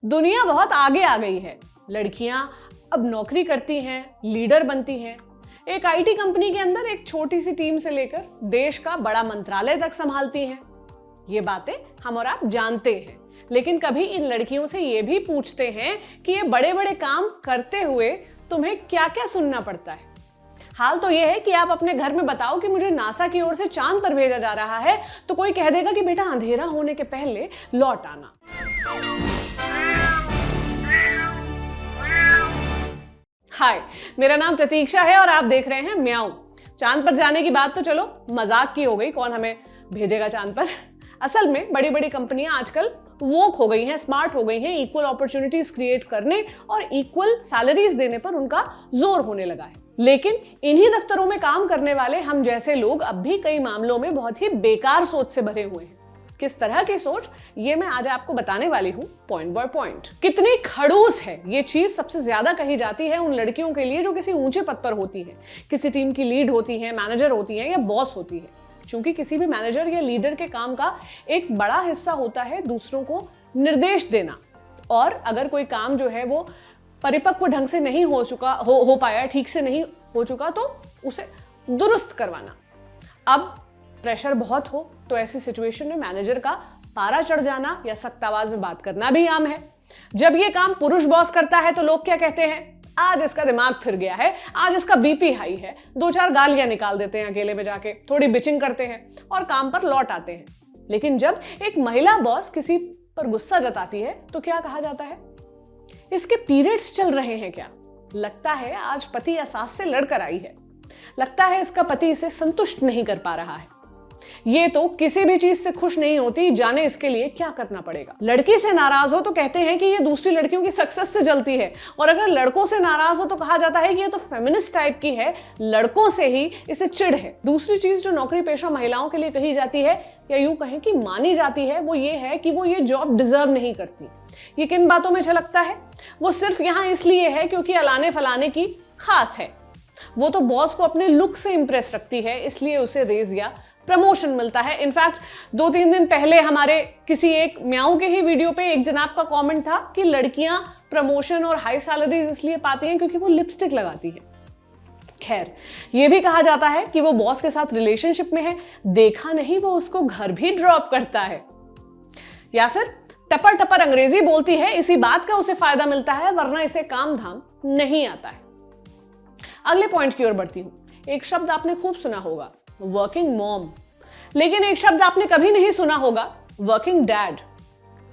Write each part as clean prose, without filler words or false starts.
दुनिया बहुत आगे आ गई है। लड़कियां अब नौकरी करती हैं, लीडर बनती हैं। एक आईटी कंपनी के अंदर एक छोटी सी टीम से लेकर देश का बड़ा मंत्रालय तक संभालती हैं। ये बातें हम और आप जानते हैं, लेकिन कभी इन लड़कियों से ये भी पूछते हैं कि ये बड़े बड़े काम करते हुए तुम्हें क्या क्या सुनना पड़ता है। हाल तो ये है कि आप अपने घर में बताओ कि मुझे नासा की ओर से चांद पर भेजा जा रहा है, तो कोई कह देगा कि बेटा अंधेरा होने के पहले लौट आना। हाय, मेरा नाम प्रतीक्षा है और आप देख रहे हैं म्याऊं। चांद पर जाने की बात तो चलो मजाक की हो गई, कौन हमें भेजेगा चांद पर। असल में बड़ी बड़ी कंपनियां आजकल वोक हो गई हैं, स्मार्ट हो गई हैं, इक्वल अपॉर्चुनिटीज क्रिएट करने और इक्वल सैलरीज देने पर उनका जोर होने लगा है। लेकिन इन्हीं दफ्तरों में काम करने वाले हम जैसे लोग अब भी कई मामलों में बहुत ही बेकार सोच से भरे हुए हैं। किस तरह की सोच, ये मैं आज आपको बताने वाली हूं पॉइंट बाय पॉइंट। कितनी खड़ूस है ये चीज सबसे ज्यादा कही जाती है उन लड़कियों के लिए जो किसी ऊंचे पद पर होती हैं, किसी टीम की लीड होती हैं, मैनेजर होती हैं या बॉस होती है। क्योंकि किसी भी मैनेजर या लीडर के काम का एक बड़ा हिस्सा होता है दूसरों को निर्देश देना, और अगर कोई काम जो है वो परिपक्व ढंग से नहीं हो पाया, ठीक से नहीं हो चुका, तो उसे दुरुस्त करवाना। अब प्रेशर बहुत हो तो ऐसी सिचुएशन में मैनेजर का पारा चढ़ जाना या सख्त आवाज में बात करना भी आम है। जब ये काम पुरुष बॉस करता है तो लोग क्या कहते हैं, आज इसका दिमाग फिर गया है, आज इसका बीपी हाई है, 2-4 गालियां निकाल देते हैं अकेले में जाके, थोड़ी बिचिंग करते हैं और काम पर लौट आते हैं। लेकिन जब एक महिला बॉस किसी पर गुस्सा जताती है तो क्या कहा जाता है, इसके पीरियड्स चल रहे हैं क्या, लगता है आज पति या सास से लड़कर आई है, लगता है इसका पति इसे संतुष्ट नहीं कर पा रहा है, ये तो किसी भी चीज से खुश नहीं होती, जाने इसके लिए क्या करना पड़ेगा। लड़की से नाराज हो तो कहते हैं कि ये दूसरी लड़कियों की सक्सेस से जलती है, और अगर लड़कों से नाराज हो तो कहा जाता है कि ये तो फेमिनिस्ट टाइप की है, लड़कों से ही इसे चिढ़ है। दूसरी चीज जो नौकरी पेशा महिलाओं के लिए कही जाती है, या यूं कहें कि मानी जाती है, वो ये है कि वो ये जॉब डिजर्व नहीं करती। ये किन बातों में झलकता है, वो सिर्फ यहाँ इसलिए है क्योंकि अलाने फलाने की खास है, वो तो बॉस को अपने लुक से इंप्रेस रखती है, इसलिए उसे रेज या प्रमोशन मिलता है। इनफैक्ट 2-3 दिन पहले हमारे किसी एक म्याऊ के ही वीडियो पे एक जनाब का कमेंट था कि लड़कियां प्रमोशन और हाई सैलरीज इसलिए पाती हैं क्योंकि वो लिपस्टिक लगाती है। खैर, ये भी कहा जाता है कि वो बॉस के साथ रिलेशनशिप में है, देखा नहीं वो उसको घर भी ड्रॉप करता है। या फिर टपर टपर अंग्रेजी बोलती है, इसी बात का उसे फायदा मिलता है, वरना इसे काम धाम नहीं आता है। अगले पॉइंट की ओर बढ़ती हूं। एक शब्द आपने खूब सुना होगा, वर्किंग मॉम, लेकिन एक शब्द आपने कभी नहीं सुना होगा, वर्किंग डैड।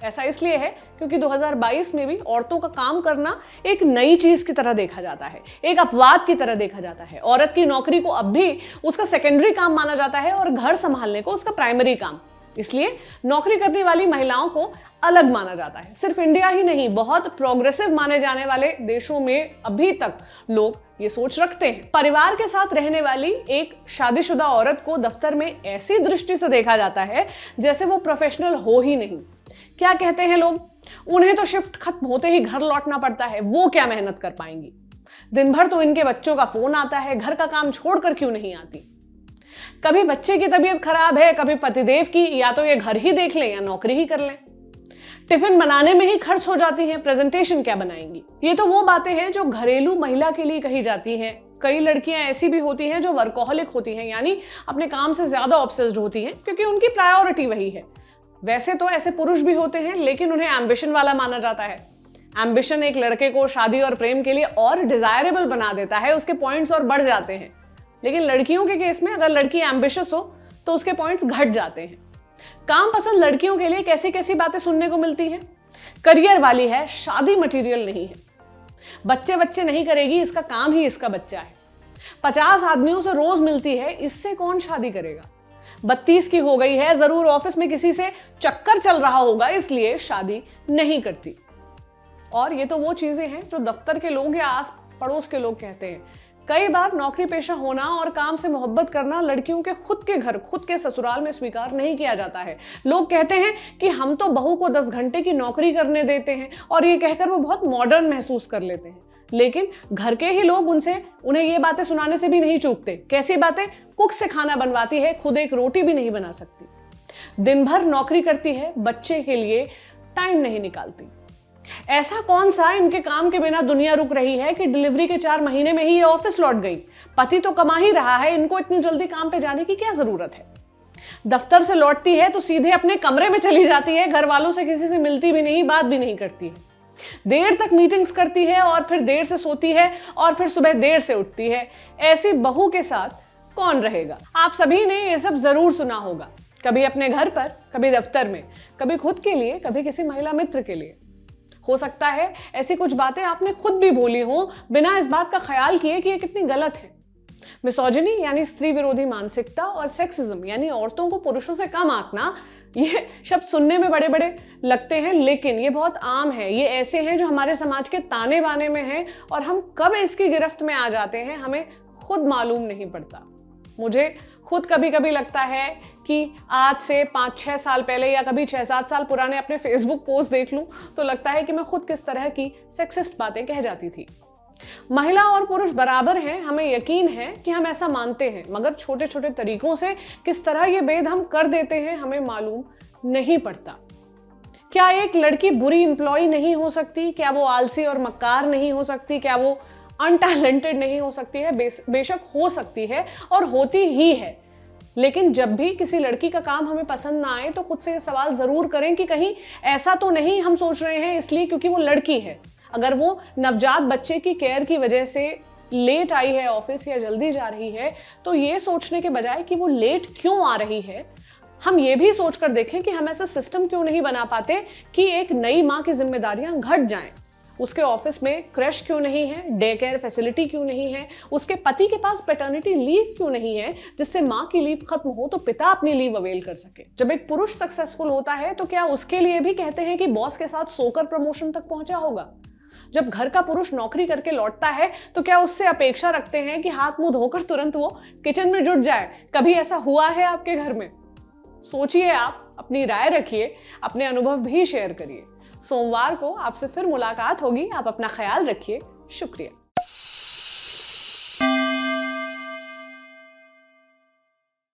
ऐसा इसलिए है क्योंकि 2022 में भी औरतों का काम करना एक नई चीज की तरह देखा जाता है, एक अपवाद की तरह देखा जाता है। औरत की नौकरी को अब भी उसका सेकेंडरी काम माना जाता है और घर संभालने को उसका प्राइमरी काम। इसलिए नौकरी करने वाली महिलाओं को अलग माना जाता है। सिर्फ इंडिया ही नहीं, बहुत प्रोग्रेसिव माने जाने वाले देशों में अभी तक लोग ये सोच रखते हैं। परिवार के साथ रहने वाली एक शादीशुदा औरत को दफ्तर में ऐसी दृष्टि से देखा जाता है जैसे वो प्रोफेशनल हो ही नहीं। क्या कहते हैं लोग, उन्हें तो शिफ्ट खत्म होते ही घर लौटना पड़ता है, वो क्या मेहनत कर पाएंगी, दिन भर तो इनके बच्चों का फोन आता है, घर का काम छोड़कर क्यों नहीं आती। कभी बच्चे की तबीयत खराब है, कभी पतिदेव की, या तो ये घर ही देख लें या नौकरी ही कर लें। टिफिन बनाने में ही खर्च हो जाती हैं, प्रेजेंटेशन क्या बनाएंगी। ये तो वो बातें हैं जो घरेलू महिला के लिए कही जाती हैं। कई लड़कियां ऐसी भी होती हैं जो वर्कोहलिक होती हैं, यानी अपने काम से ज्यादा ऑब्सेस्ड होती हैं क्योंकि उनकी प्रायोरिटी वही है। वैसे तो ऐसे पुरुष भी होते हैं, लेकिन उन्हें एम्बिशन वाला माना जाता है। एम्बिशन एक लड़के को शादी और प्रेम के लिए और डिजायरेबल बना देता है, उसके पॉइंट्स और बढ़ जाते हैं। लेकिन लड़कियों के केस में अगर लड़की एम्बिशियस हो तो उसके पॉइंट्स घट जाते हैं। काम पसंद लड़कियों के लिए कैसी कैसी बातें सुनने को मिलती हैं, करियर वाली है, शादी मटेरियल नहीं है, बच्चे बच्चे नहीं करेगी, इसका काम ही इसका बच्चा है, 50 आदमियों से रोज मिलती है, इससे कौन शादी करेगा, 32 की हो गई है, जरूर ऑफिस में किसी से चक्कर चल रहा होगा, इसलिए शादी नहीं करती। और ये तो वो चीजें हैं जो दफ्तर के लोग या आस पड़ोस के लोग कहते हैं। कई बार नौकरी पेशा होना और काम से मोहब्बत करना लड़कियों के खुद के घर, खुद के ससुराल में स्वीकार नहीं किया जाता है। लोग कहते हैं कि हम तो बहू को 10 घंटे की नौकरी करने देते हैं, और ये कहकर वो बहुत मॉडर्न महसूस कर लेते हैं। लेकिन घर के ही लोग उन्हें ये बातें सुनाने से भी नहीं चूकते। कैसी बातें, कुक से खाना बनवाती है, खुद एक रोटी भी नहीं बना सकती, दिन भर नौकरी करती है, बच्चे के लिए टाइम नहीं निकालती। ऐसा कौन सा इनके काम के बिना दुनिया रुक रही है कि डिलीवरी के 4 महीने में ही ये ऑफिस लौट गई। पति तो कमा ही रहा है, इनको इतनी जल्दी काम पे जाने की क्या जरूरत है। दफ्तर से लौटती है तो सीधे अपने कमरे में चली जाती है, घर वालों से किसी से मिलती भी नहीं, बात भी नहीं करती है। देर तक मीटिंग्स करती है और फिर देर से सोती है और फिर सुबह देर से उठती है। ऐसी बहू के साथ कौन रहेगा। आप सभी ने ये सब जरूर सुना होगा, कभी अपने घर पर, कभी दफ्तर में, कभी खुद के लिए, कभी किसी महिला मित्र के लिए। हो सकता है ऐसी कुछ बातें आपने खुद भी बोली हो बिना इस बात का ख्याल किए कि ये कितनी गलत है। मिसोजिनी यानी स्त्री विरोधी मानसिकता और सेक्सिज्म यानी औरतों को पुरुषों से कम आंकना, ये शब्द सुनने में बड़े बड़े लगते हैं लेकिन ये बहुत आम है। ये ऐसे हैं जो हमारे समाज के ताने बाने में हैं और हम कब इसकी गिरफ्त में आ जाते हैं हमें खुद मालूम नहीं पड़ता। मुझे खुद कभी कभी लगता है कि आज से 5-6 साल पहले या कभी 6-7 साल पुराने अपने फेसबुक पोस्ट देख लूं तो लगता है कि मैं खुद किस तरह की सेक्सिस्ट बातें कह जाती थी। महिला और पुरुष बराबर हैं, हमें यकीन है कि हम ऐसा मानते हैं, मगर छोटे छोटे तरीकों से किस तरह ये भेद हम कर देते हैं हमें मालूम नहीं पड़ता। क्या एक लड़की बुरी एम्प्लॉय नहीं हो सकती? क्या वो आलसी और मक्कार नहीं हो सकती? क्या वो अनटैलेंटेड नहीं हो सकती है? बेशक हो सकती है और होती ही है। लेकिन जब भी किसी लड़की का काम हमें पसंद ना आए तो खुद से ये सवाल जरूर करें कि कहीं ऐसा तो नहीं हम सोच रहे हैं इसलिए क्योंकि वो लड़की है। अगर वो नवजात बच्चे की केयर की वजह से लेट आई है ऑफिस या जल्दी जा रही है तो ये सोचने के बजाय कि वो लेट क्यों आ रही है, हम ये भी सोच कर देखें कि हम ऐसा सिस्टम क्यों नहीं बना पाते कि एक नई माँ की जिम्मेदारियां घट जाएं। उसके ऑफिस में क्रश क्यों नहीं है, डे केयर फैसिलिटी क्यों नहीं है, उसके पति के पास पैटर्निटी लीव क्यों नहीं है जिससे माँ की लीव खत्म हो तो पिता अपनी लीव अवेल कर सके। जब एक पुरुष सक्सेसफुल होता है तो क्या उसके लिए भी कहते हैं कि बॉस के साथ सोकर प्रमोशन तक पहुंचा होगा। जब घर का पुरुष नौकरी करके लौटता है तो क्या उससे अपेक्षा रखते हैं कि हाथ मुंह धोकर तुरंत वो किचन में जुट जाए। कभी ऐसा हुआ है आपके घर में? सोचिए, आप अपनी राय रखिए, अपने अनुभव भी शेयर करिए। सोमवार को आपसे फिर मुलाकात होगी। आप अपना ख्याल रखिए। शुक्रिया।